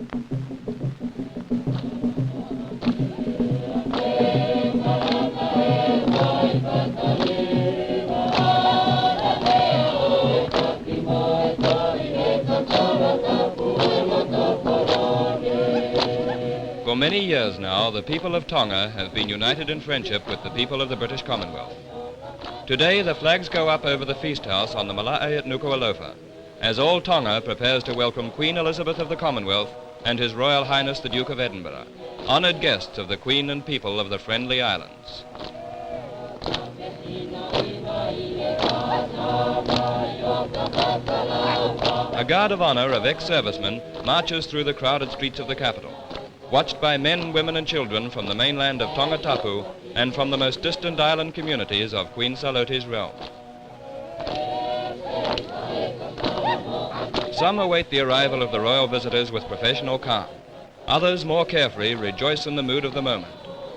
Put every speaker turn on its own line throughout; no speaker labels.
For many years now, the people of Tonga have been united in friendship with the people of the British Commonwealth. Today, the flags go up over the feast house on the Malae at Nuku'alofa, as all Tonga prepares to welcome Queen Elizabeth of the Commonwealth and His Royal Highness the Duke of Edinburgh, honored guests of the Queen and people of the Friendly Islands. A guard of honor of ex-servicemen marches through the crowded streets of the capital, watched by men, women, and children from the mainland of Tonga Tapu and from the most distant island communities of Queen Salote's realm. Some await the arrival of the royal visitors with professional calm. Others, more carefree, rejoice in the mood of the moment.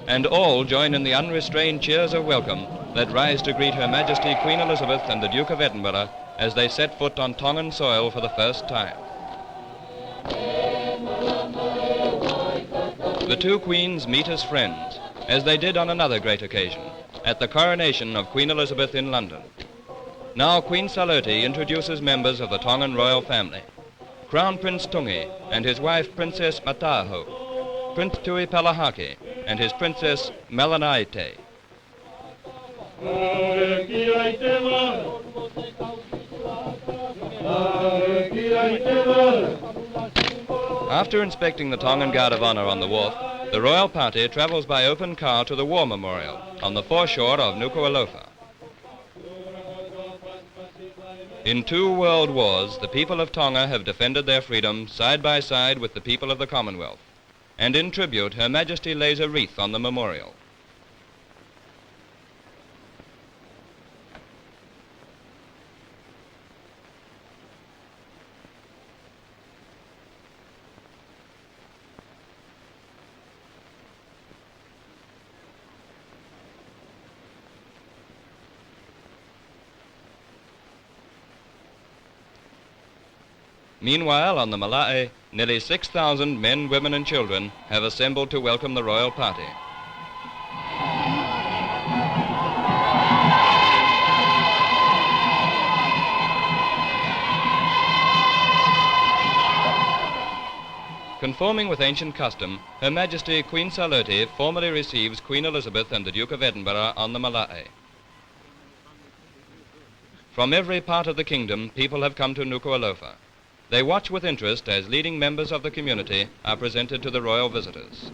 And all join in the unrestrained cheers of welcome that rise to greet Her Majesty Queen Elizabeth and the Duke of Edinburgh as they set foot on Tongan soil for the first time. The two queens meet as friends, as they did on another great occasion, at the coronation of Queen Elizabeth in London. Now Queen Salote introduces members of the Tongan royal family. Crown Prince Tungi and his wife Princess Mataho, Prince Tui Palahaki and his Princess Melanaite. After inspecting the Tongan Guard of Honor on the wharf, the royal party travels by open car to the War Memorial on the foreshore of Nuku'alofa. In 2 world wars, the people of Tonga have defended their freedom side by side with the people of the Commonwealth, and in tribute, Her Majesty lays a wreath on the memorial. Meanwhile, on the Malae, nearly 6,000 men, women, and children have assembled to welcome the royal party. Conforming with ancient custom, Her Majesty Queen Salote formally receives Queen Elizabeth and the Duke of Edinburgh on the Malae. From every part of the kingdom, people have come to Nuku'alofa. They watch with interest as leading members of the community are presented to the royal visitors.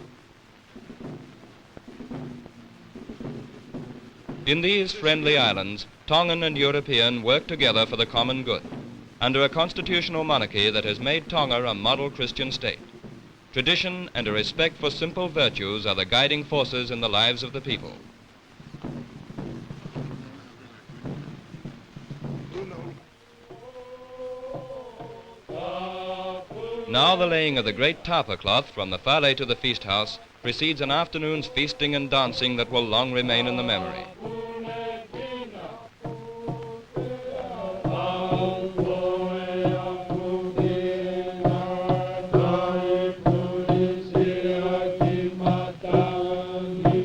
In these friendly islands, Tongan and European work together for the common good, under a constitutional monarchy that has made Tonga a model Christian state. Tradition and a respect for simple virtues are the guiding forces in the lives of the people. Now the laying of the great tapa cloth from the fale to the feast house precedes an afternoon's feasting and dancing that will long remain in the memory.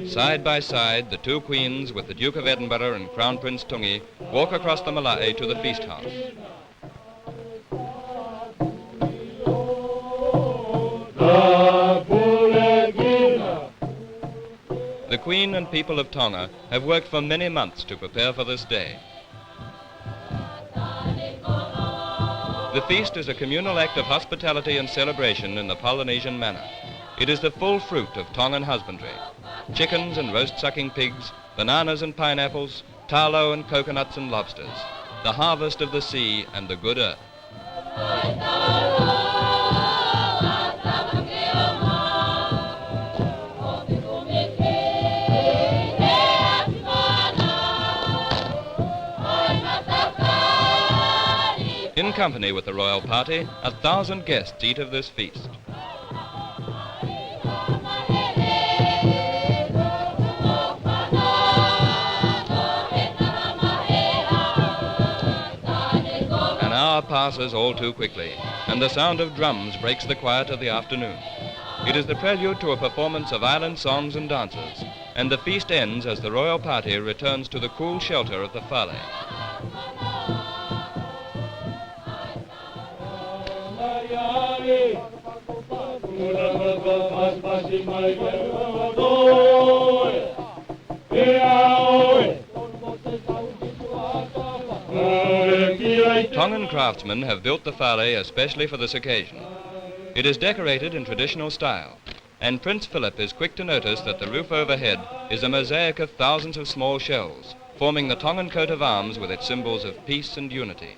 Side by side, the two queens with the Duke of Edinburgh and Crown Prince Tungi walk across the Malae to the feast house. The Queen and people of Tonga have worked for many months to prepare for this day. The feast is a communal act of hospitality and celebration in the Polynesian manner. It is the full fruit of Tongan husbandry. Chickens and roast-sucking pigs, bananas and pineapples, talo and coconuts and lobsters. The harvest of the sea and the good earth. In company with the royal party, 1,000 guests eat of this feast. An hour passes all too quickly. and the sound of drums breaks the quiet of the afternoon. It is the prelude to a performance of island songs and dances, and the feast ends as the royal party returns to the cool shelter of the Fale. Tongan craftsmen have built the Fale especially for this occasion. It is decorated in traditional style, and Prince Philip is quick to notice that the roof overhead is a mosaic of thousands of small shells, forming the Tongan coat of arms with its symbols of peace and unity.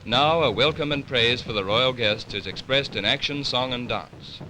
Now a welcome and praise for the royal guests is expressed in action, song and dance.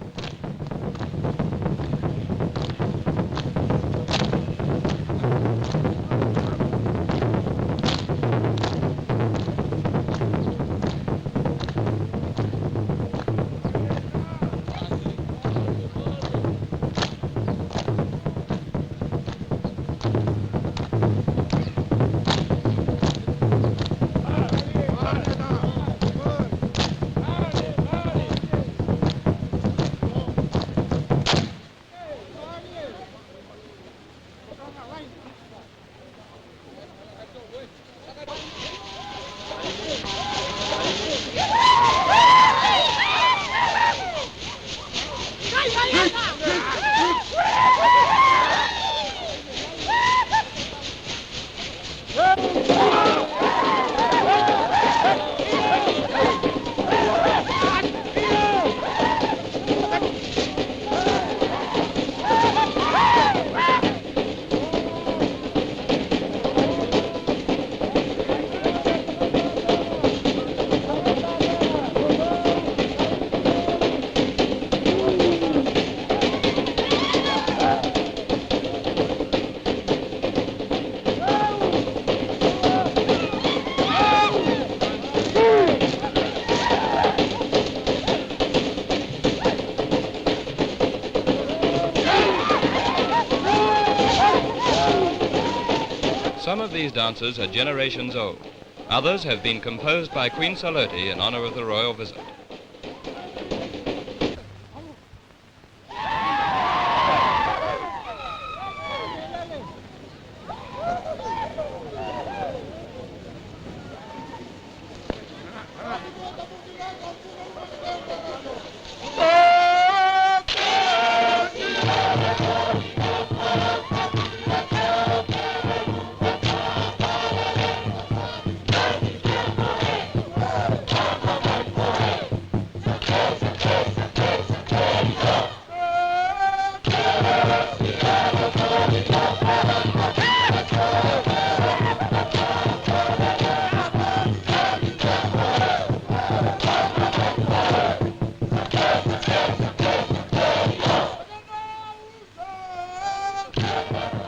Some of these dances are generations old. Others have been composed by Queen Salote in honor of the royal visit.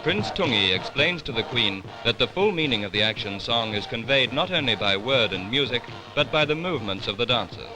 Prince Tungi explains to the Queen that the full meaning of the action song is conveyed not only by word and music, but by the movements of the dancers.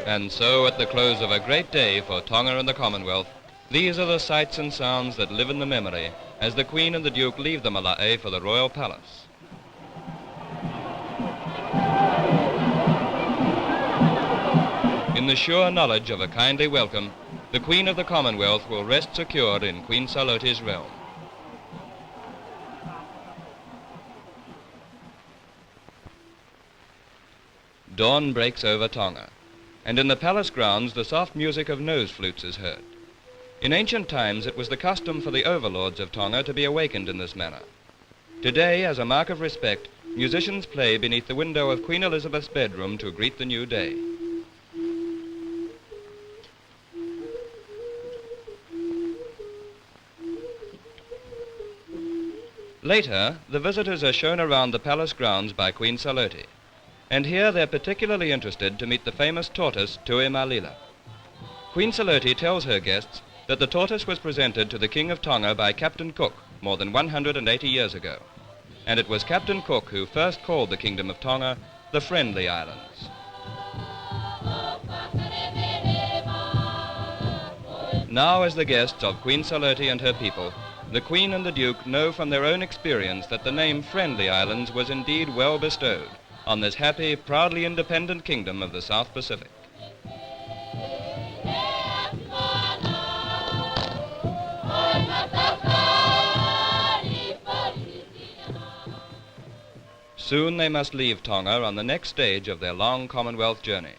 And so, at the close of a great day for Tonga and the Commonwealth, these are the sights and sounds that live in the memory as the Queen and the Duke leave the Malae for the Royal Palace. In the sure knowledge of a kindly welcome, the Queen of the Commonwealth will rest secure in Queen Salote's realm. Dawn breaks over Tonga, and in the palace grounds the soft music of nose flutes is heard. In ancient times it was the custom for the overlords of Tonga to be awakened in this manner. Today, as a mark of respect, musicians play beneath the window of Queen Elizabeth's bedroom to greet the new day. Later, the visitors are shown around the palace grounds by Queen Salote, and here they're particularly interested to meet the famous tortoise Tui Malila. Queen Salote tells her guests that the tortoise was presented to the King of Tonga by Captain Cook more than 180 years ago, and it was Captain Cook who first called the Kingdom of Tonga the Friendly Islands. Now, as the guests of Queen Salote and her people, the Queen and the Duke know from their own experience that the name Friendly Islands was indeed well bestowed on this happy, proudly independent kingdom of the South Pacific. Soon they must leave Tonga on the next stage of their long Commonwealth journey.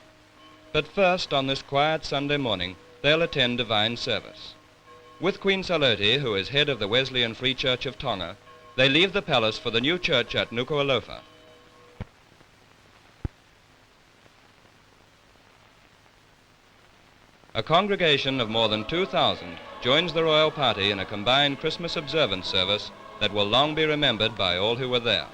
But first, on this quiet Sunday morning, they'll attend divine service. With Queen Salote, who is head of the Wesleyan Free Church of Tonga, they leave the palace for the new church at Nuku'alofa. A congregation of more than 2,000 joins the royal party in a combined Christmas observance service that will long be remembered by all who were there.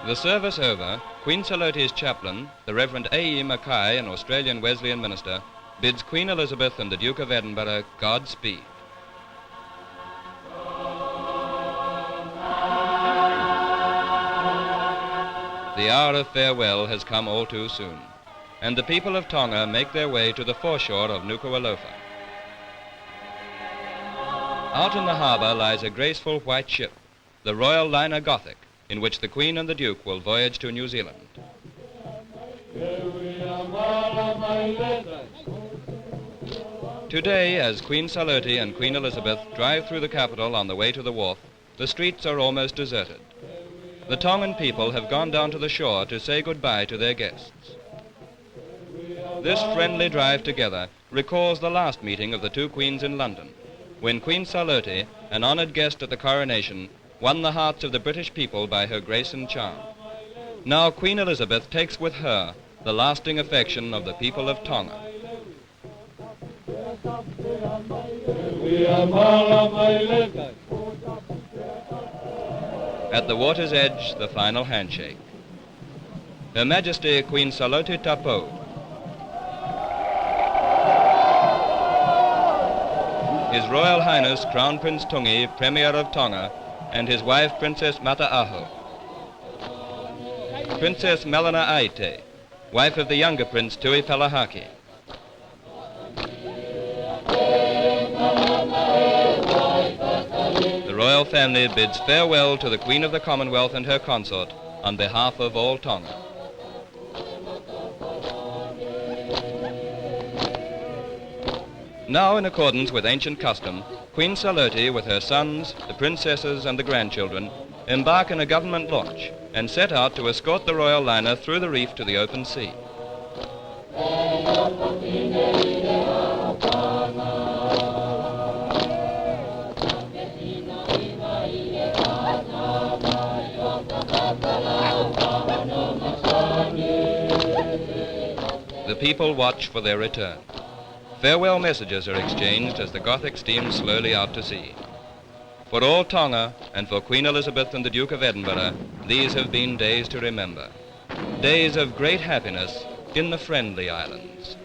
The service over, Queen Salote's chaplain, the Reverend A.E. Mackay, an Australian Wesleyan minister, bids Queen Elizabeth and the Duke of Edinburgh Godspeed. The hour of farewell has come all too soon, and the people of Tonga make their way to the foreshore of Nuku'alofa. Out in the harbour lies a graceful white ship, the Royal Liner Gothic, in which the Queen and the Duke will voyage to New Zealand. Today, as Queen Salote and Queen Elizabeth drive through the capital on the way to the wharf, the streets are almost deserted. The Tongan people have gone down to the shore to say goodbye to their guests. This friendly drive together recalls the last meeting of the two queens in London, when Queen Salote, an honoured guest at the coronation, won the hearts of the British people by her grace and charm. Now Queen Elizabeth takes with her the lasting affection of the people of Tonga. At the water's edge, the final handshake. Her Majesty Queen Salote Tapo. His Royal Highness Crown Prince Tungi, Premier of Tonga, and his wife Princess Mata'aho. Princess Melina Aite, wife of the younger Prince Tui Pelahaki. The royal family bids farewell to the Queen of the Commonwealth and her consort on behalf of all Tonga. Now, in accordance with ancient custom, Queen Salote, with her sons, the princesses and the grandchildren, embark in a government launch and set out to escort the royal liner through the reef to the open sea. The people watch for their return. Farewell messages are exchanged as the Gothic steams slowly out to sea. For all Tonga and for Queen Elizabeth and the Duke of Edinburgh, these have been days to remember. Days of great happiness in the Friendly Islands.